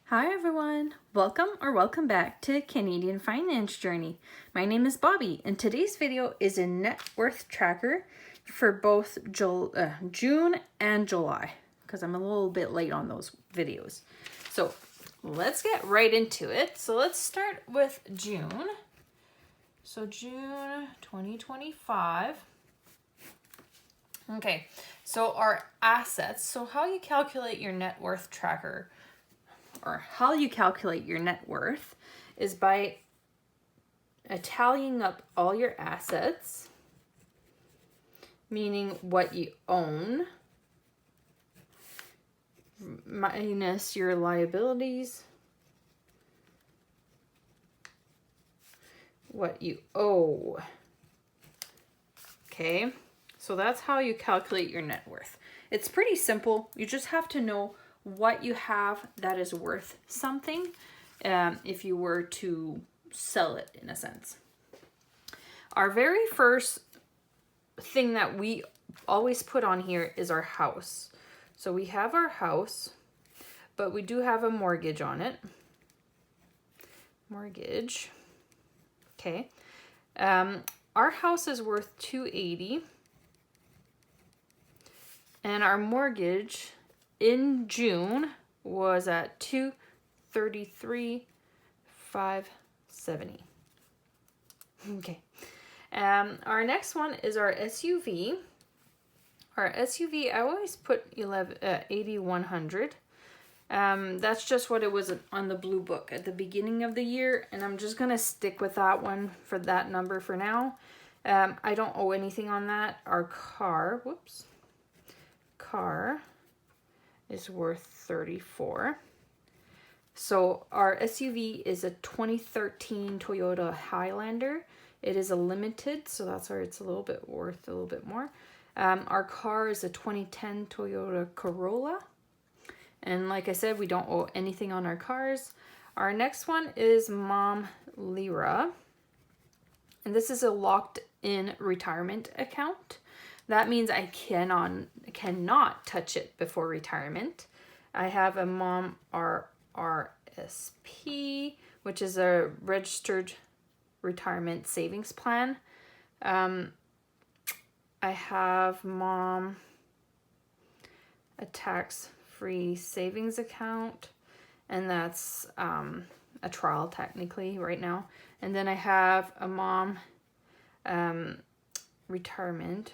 Hi everyone, welcome back to Canadian Finance Journey. My name is Bobby and today's video is a net worth tracker for both June and July because I'm a little bit late on those videos. So let's get right into it. So let's start with June. So June 2025. Okay, so our assets. So how you calculate your net worth tracker, or how you calculate your net worth, is by tallying up all your assets, meaning what you own, minus your liabilities, what you owe. Okay, so that's how you calculate your net worth. It's pretty simple. You just have to know what you have that is worth something if you were to sell it, in a sense. Our very first thing that we always put on here is our house. So we have our house, but we do have a mortgage on it. Mortgage. Okay. Our house is worth $280, and our mortgage in June was at $233,570. Okay. Our next one is our SUV. Our SUV, I always put 8100. That's just what it was on the blue book at the beginning of the year, and I'm just gonna stick with that one for that number for now. I don't owe anything on that. Our car is worth 34. So our SUV is a 2013 Toyota Highlander. It is a limited, so that's where it's worth a little bit more. Our car is a 2010 Toyota Corolla. And like I said, we don't owe anything on our cars. Our next one is Mom Lira. And this is a locked-in retirement account. That means I cannot touch it before retirement. I have a Mom RRSP, which is a registered retirement savings plan. I have Mom a tax-free savings account, and that's a trial technically right now. And then I have a Mom retirement.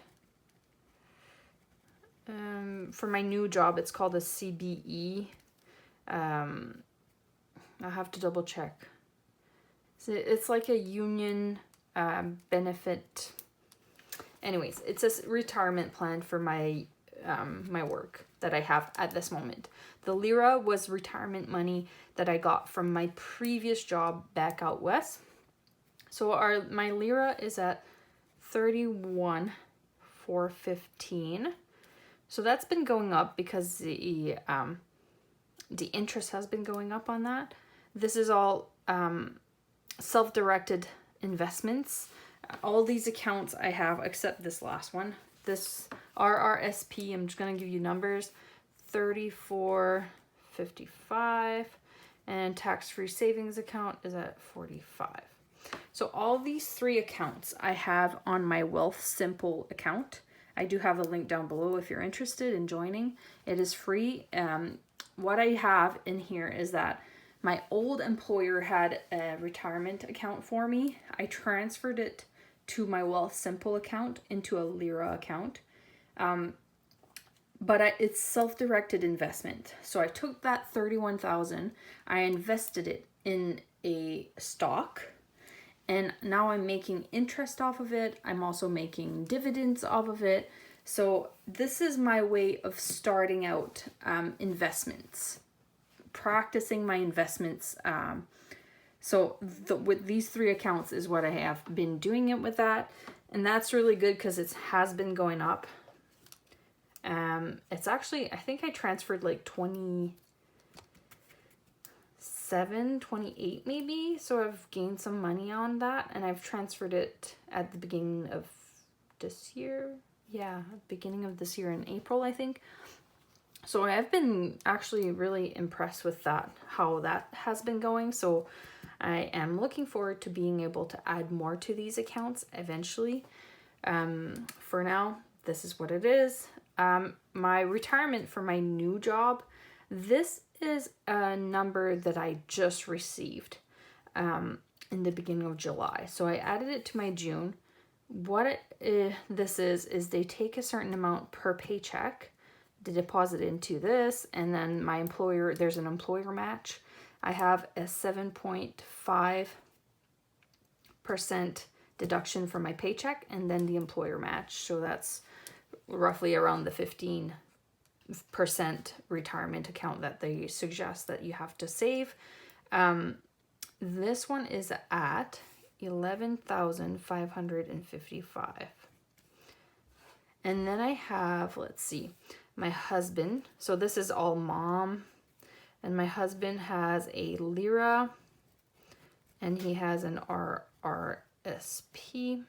For my new job, it's called a CBE. I'll have to double check. So it's like a union benefit. Anyways, it's a retirement plan for my my work that I have at this moment. The Lira was retirement money that I got from my previous job back out west. So my Lira is at 31,415. So that's been going up because the interest has been going up on that. This is all self-directed investments. All these accounts I have, except this last one. This RRSP, I'm just going to give you numbers, 34.55, and tax-free savings account is at 45. So all these three accounts I have on my Wealthsimple account. I do have a link down below if you're interested in joining. It is free. What I have in here is that my old employer had a retirement account for me. I transferred it to my Wealthsimple account into a Lira account. But it's self-directed investment. So I took that $31,000, I invested it in a stock, and now I'm making interest off of it. I'm also making dividends off of it. So this is my way of starting out investments, practicing my investments. So with these three accounts is what I have been doing it with that. And that's really good because it has been going up. It's actually, I think I transferred like 28 maybe. So I've gained some money on that, and I've transferred it at the beginning of this year. Yeah, beginning of this year in April, I think. So I've been actually really impressed with that, how that has been going. So I am looking forward to being able to add more to these accounts eventually. For now, this is what it is. My retirement for my new job, this is a number that I just received in the beginning of July. So I added it to my June. What this is they take a certain amount per paycheck to deposit into this, and then my employer, there's an employer match. I have a 7.5% deduction from my paycheck, and then the employer match. So that's roughly around the 15% retirement account that they suggest that you have to save. This one is at $11,555. And then I have, let's see, my husband. So this is all mom. And my husband has a Lira, and he has an RRSP.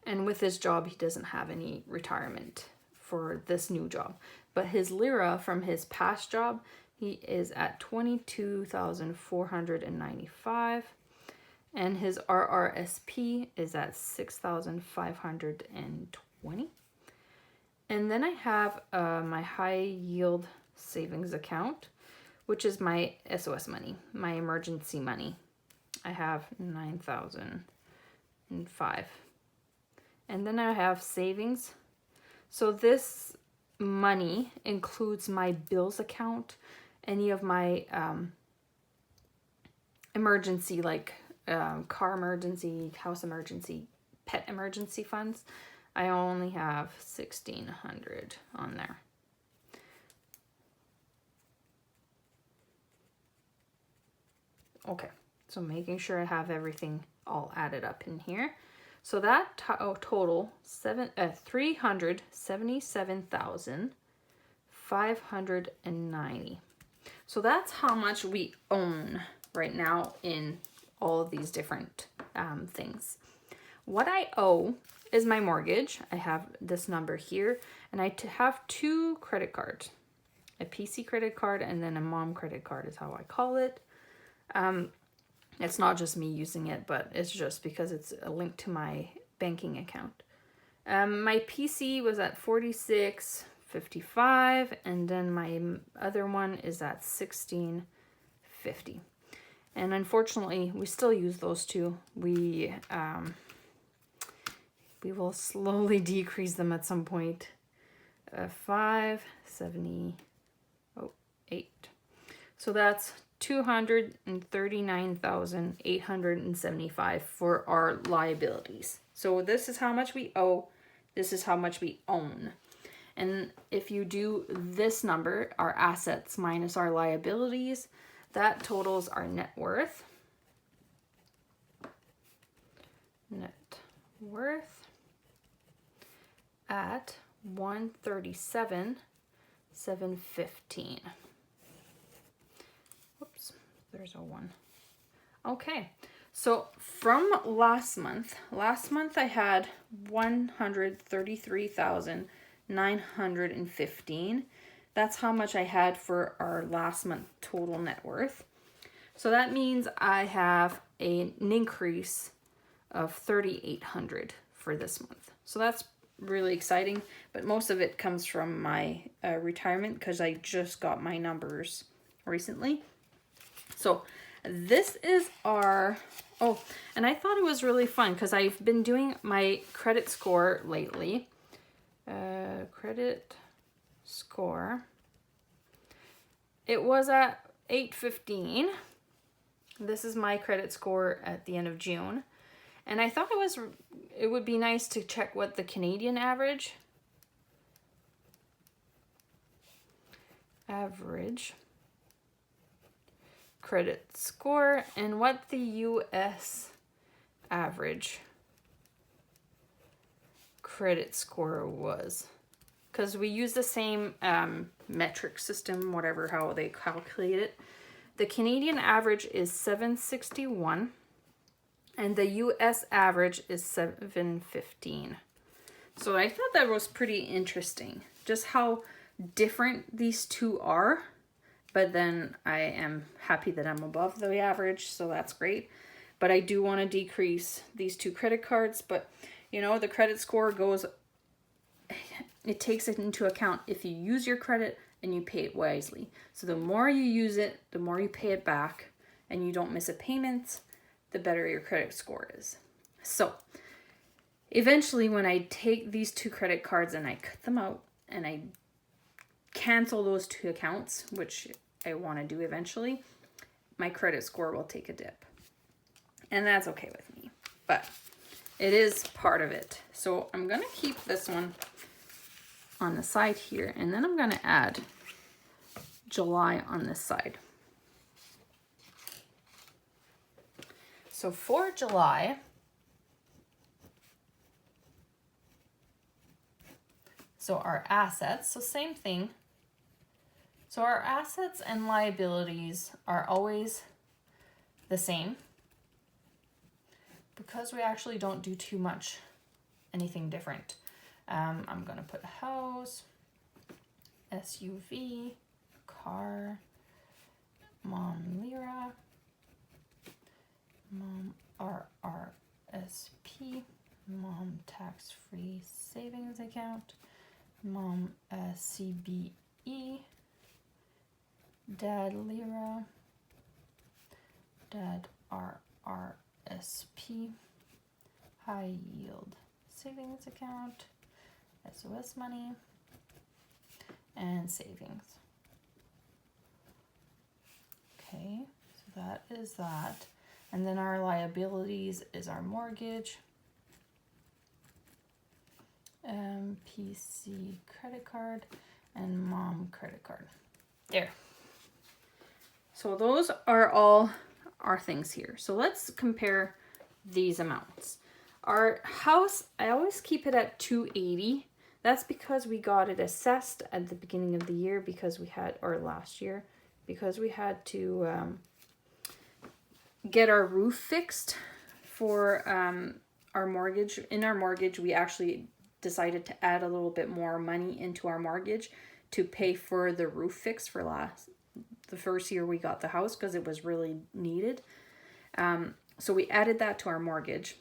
And with his job, he doesn't have any retirement for this new job. But his Lira from his past job, he is at $22,495. And his RRSP is at $6,520. And then I have my high yield savings account, which is my SOS money, my emergency money. I have 9,005. And then I have savings. So this money includes my bills account, any of my emergency, like car emergency, house emergency, pet emergency funds. I only have 1,600 on there. Okay, so making sure I have everything all added up in here. So that total $377,590. So that's how much we own right now in all of these different things. What I owe is my mortgage. I have this number here, and I have two credit cards, a PC credit card and then a mom credit card is how I call it. It's not just me using it, but it's just because it's a link to my banking account. My PC was at $46.55, and then my other one is at $16.50. And unfortunately, we still use those two. We will slowly decrease them at some point. $578. So that's $239,875 for our liabilities. So this is how much we owe. This is how much we own. And if you do this number, our assets minus our liabilities, that totals our net worth. Net worth at $137,715. Whoops, there's a 1. Okay, so from last month I had $133,915. That's how much I had for our last month total net worth. So that means I have an increase of $3,800 for this month. So that's really exciting, but most of it comes from my retirement because I just got my numbers recently. So this is our, oh, and I thought it was really fun because I've been doing my credit score lately. Credit score. It was at 815. This is my credit score at the end of June. And I thought it would be nice to check what the Canadian average credit score and what the US average credit score was. Because we use the same metric system, whatever, how they calculate it. The Canadian average is 761. And the US average is 715. So I thought that was pretty interesting. Just how different these two are, but then I am happy that I'm above the average, so that's great. But I do want to decrease these two credit cards, but you know, the credit score goes, it takes it into account if you use your credit and you pay it wisely. So the more you use it, the more you pay it back, and you don't miss a payment, the better your credit score is. So eventually when I take these two credit cards and I cut them out and I cancel those two accounts, which I want to do eventually, my credit score will take a dip. And that's okay with me, but it is part of it. So I'm going to keep this one on the side here, and then I'm going to add July on this side. So for July, so our assets, so same thing. So our assets and liabilities are always the same because we actually don't do too much anything different. I'm gonna put house, SUV, car, mom lira, mom RRSP, mom tax-free savings account, mom CBE, dad lira, dad RRSP, high yield savings account, SOS money, and savings. Okay, so that is that. And then our liabilities is our mortgage, PC credit card, and mom credit card. There. So those are all our things here. So let's compare these amounts. Our house, I always keep it at $280. That's because we got it assessed at the beginning of the year because we had, or last year, because we had to get our roof fixed for our mortgage. In our mortgage, we actually decided to add a little bit more money into our mortgage to pay for the roof fix for the first year we got the house because it was really needed. So we added that to our mortgage.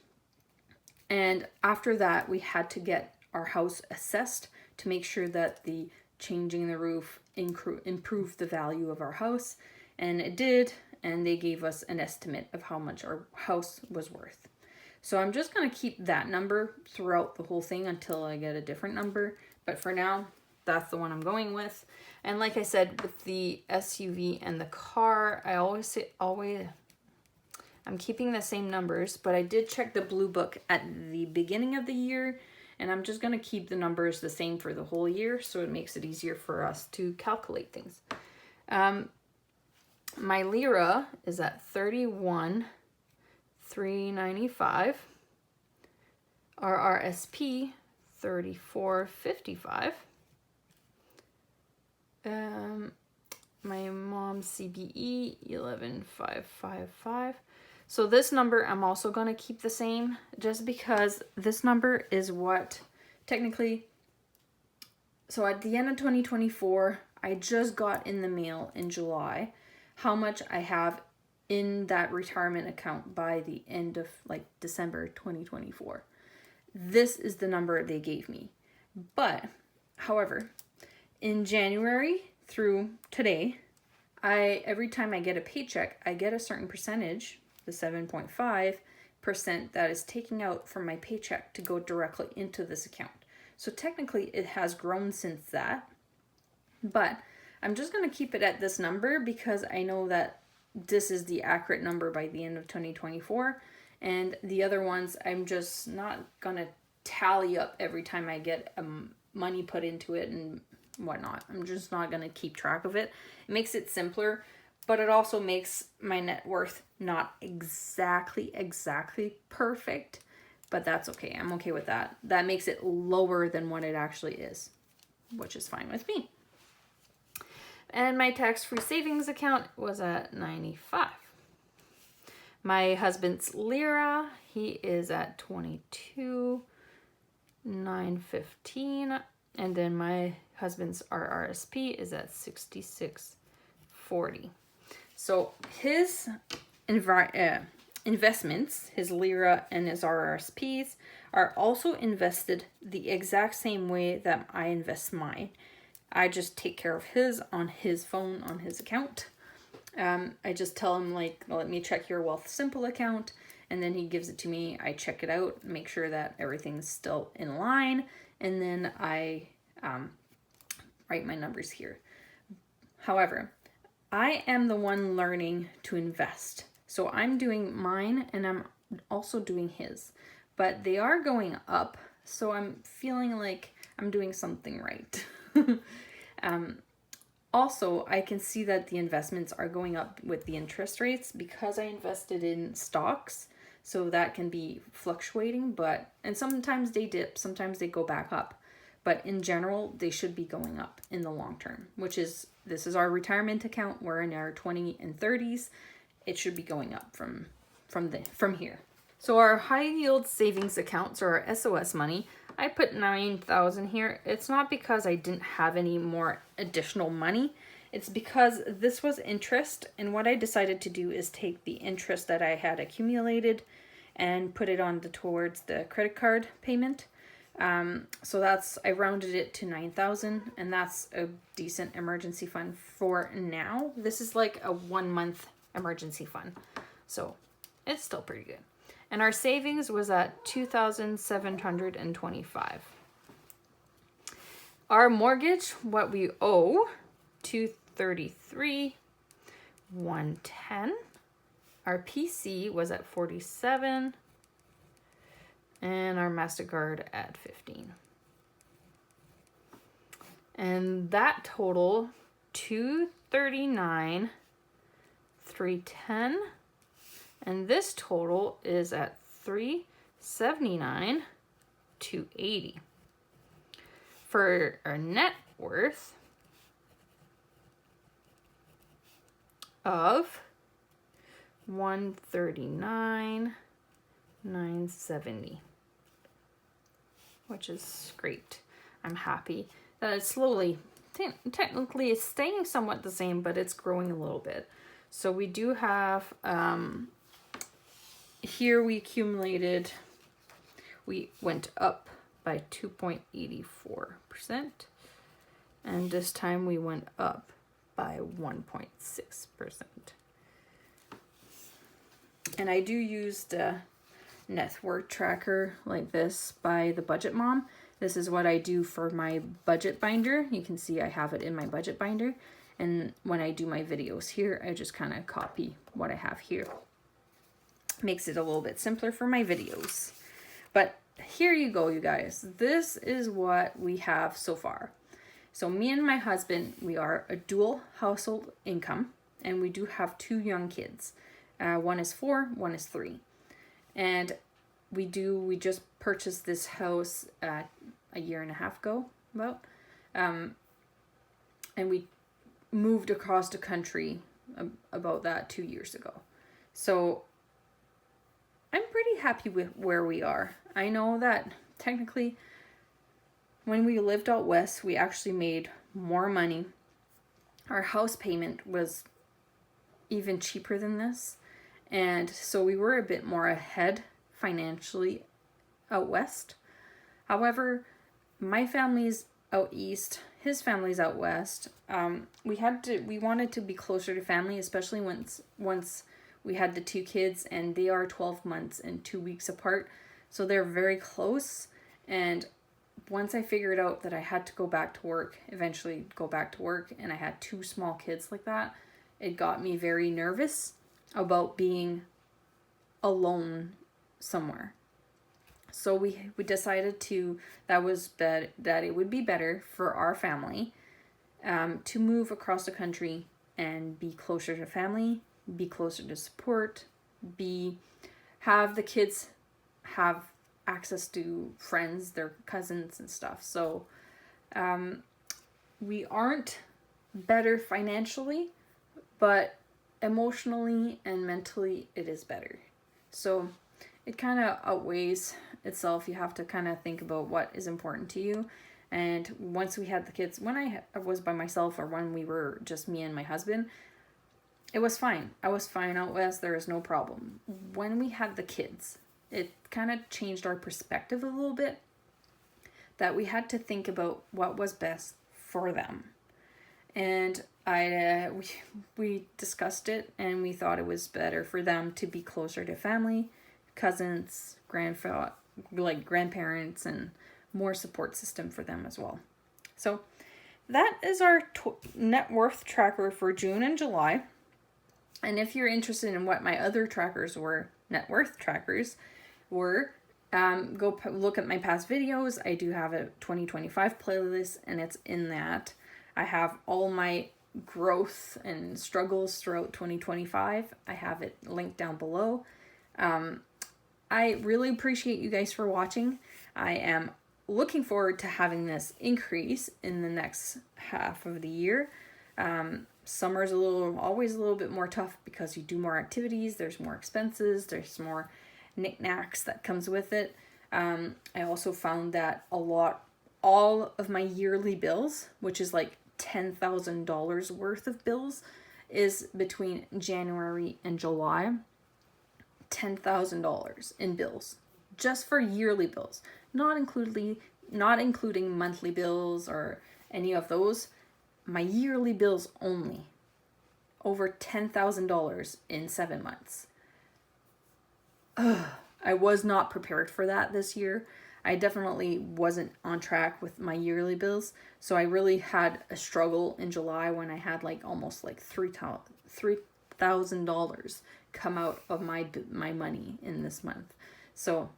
And after that, we had to get our house assessed to make sure that the changing the roof improved the value of our house. And it did. And they gave us an estimate of how much our house was worth. So I'm just going to keep that number throughout the whole thing until I get a different number. But for now, that's the one I'm going with. And like I said, with the SUV and the car, I always say, I'm keeping the same numbers, but I did check the blue book at the beginning of the year, and I'm just going to keep the numbers the same for the whole year, so it makes it easier for us to calculate things. My lira is at 31,395. Our RSP 34.55. My mom's CBE 11,555. So this number I'm also going to keep the same just because this number is what technically, so at the end of 2024, I just got in the mail in July how much I have in that retirement account by the end of like December 2024. This is the number they gave me. But, however, in January through today, every time I get a paycheck, I get a certain percentage, the 7.5% that is taken out from my paycheck to go directly into this account. So technically it has grown since that, but I'm just going to keep it at this number because I know that this is the accurate number by the end of 2024. And the other ones, I'm just not going to tally up every time I get money put into it and whatnot. I'm just not going to keep track of it. It makes it simpler, but it also makes my net worth not exactly perfect, but that's okay. I'm okay with that. That makes it lower than what it actually is, which is fine with me. And my tax-free savings account was at 95. My husband's lira, he is at 22,915. And then my husband's RRSP is at 66.40. So his investments, his lira and his RRSPs, are also invested the exact same way that I invest mine. I just take care of his on his phone, on his account. I just tell him, like, let me check your Wealthsimple account, and then he gives it to me. I check it out, make sure that everything's still in line, and then I write my numbers here. However, I am the one learning to invest. So I'm doing mine and I'm also doing his. But they are going up, so I'm feeling like I'm doing something right. Also, I can see that the investments are going up with the interest rates because I invested in stocks. So that can be fluctuating, and sometimes they dip, sometimes they go back up. But in general, they should be going up in the long term, this is our retirement account. We're in our 20s and 30s. It should be going up from here. So our high yield savings accounts, or our SOS money, I put 9,000 here. It's not because I didn't have any more additional money. It's because this was interest, and what I decided to do is take the interest that I had accumulated and put it on towards the credit card payment. So I rounded it to 9,000, and that's a decent emergency fund for now. This is like a 1 month emergency fund, so it's still pretty good. And our savings was at 2,725. Our mortgage, what we owe, 233, 110. Our PC was at 47, and our MasterCard at 15. And that total, 239, 310. And this total is at 379, 280. For our net worth of 139, 970, which is great. I'm happy that it's slowly, technically it's staying somewhat the same, but it's growing a little bit. So we do have, here we went up by 2.84%, and this time we went up by 1.6%. And I do use the net worth tracker like this by the Budget Mom. This is what I do for my budget binder. You can see I have it in my budget binder. And when I do my videos here, I just kind of copy what I have here. Makes it a little bit simpler for my videos. But here you go, you guys. This is what we have so far. So me and my husband, we are a dual household income, and we do have 2 young kids. One is 4, one is 3. And we just purchased this house a year and a half ago, about. And we moved across the country about that 2 years ago. So I'm pretty happy with where we are. I know that technically when we lived out west, we actually made more money. Our house payment was even cheaper than this. And so we were a bit more ahead financially out west. However, my family's out east, his family's out west. We wanted to be closer to family, especially once we had the 2 kids, and they are 12 months and 2 weeks apart. So they're very close. And once I figured out that I had to eventually go back to work, and I had 2 small kids like that, it got me very nervous about being alone somewhere. So we decided that it would be better for our family to move across the country and be closer to family, be closer to support, have the kids have access to friends, their cousins and stuff. So we aren't better financially, but emotionally and mentally it is better. So it kind of outweighs itself. You have to kind of think about what is important to you. And once we had the kids, when I was by myself or when we were just me and my husband, it was fine. I was fine out west. There was no problem. When we had the kids, it kind of changed our perspective a little bit, that we had to think about what was best for them. And we discussed it, and we thought it was better for them to be closer to family, cousins, grandparents, and more support system for them as well. So that is our net worth tracker for June and July. And if you're interested in what my other trackers were, net worth trackers were, go look at my past videos. I do have a 2025 playlist, and it's in that. I have all my growth and struggles throughout 2025. I have it linked down below. I really appreciate you guys for watching. I am looking forward to having this increase in the next half of the year. Summer's always a little bit more tough because you do more activities, there's more expenses, there's more knickknacks that comes with it. I also found that all of my yearly bills, which is like $10,000 worth of bills, is between January and July. $10,000 in bills, just for yearly bills, not including monthly bills or any of those. My yearly bills only, over $10,000 in 7 months. I was not prepared for that this year. I definitely wasn't on track with my yearly bills. So I really had a struggle in July when I had almost $3,000 come out of my money in this month. So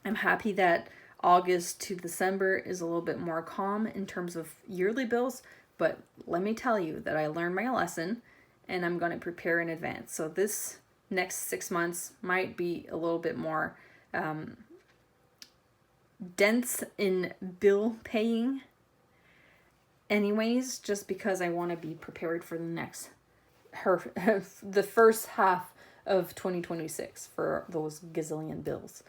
I'm happy that August to December is a little bit more calm in terms of yearly bills. But let me tell you that I learned my lesson, and I'm going to prepare in advance. So this next 6 months might be a little bit more dense in bill paying anyways, just because I want to be prepared for the first half of 2026 for those gazillion bills.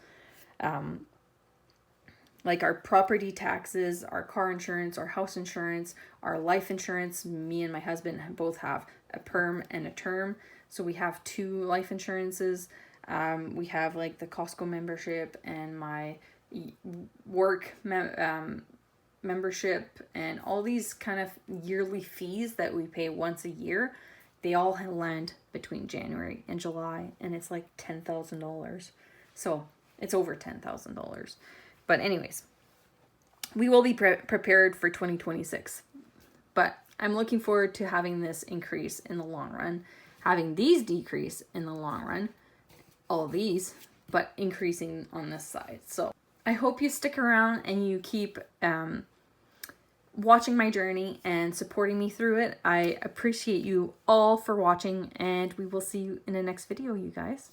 Like our property taxes, our car insurance, our house insurance, our life insurance. Me and my husband both have a perm and a term. So we have 2 life insurances. We have the Costco membership and my work membership, and all these kind of yearly fees that we pay once a year. They all land between January and July, and it's like $10,000. So it's over $10,000. But anyways, we will be prepared for 2026. But I'm looking forward to having this increase in the long run, having these decrease in the long run, all these, but increasing on this side. So I hope you stick around and you keep watching my journey and supporting me through it. I appreciate you all for watching, and we will see you in the next video, you guys.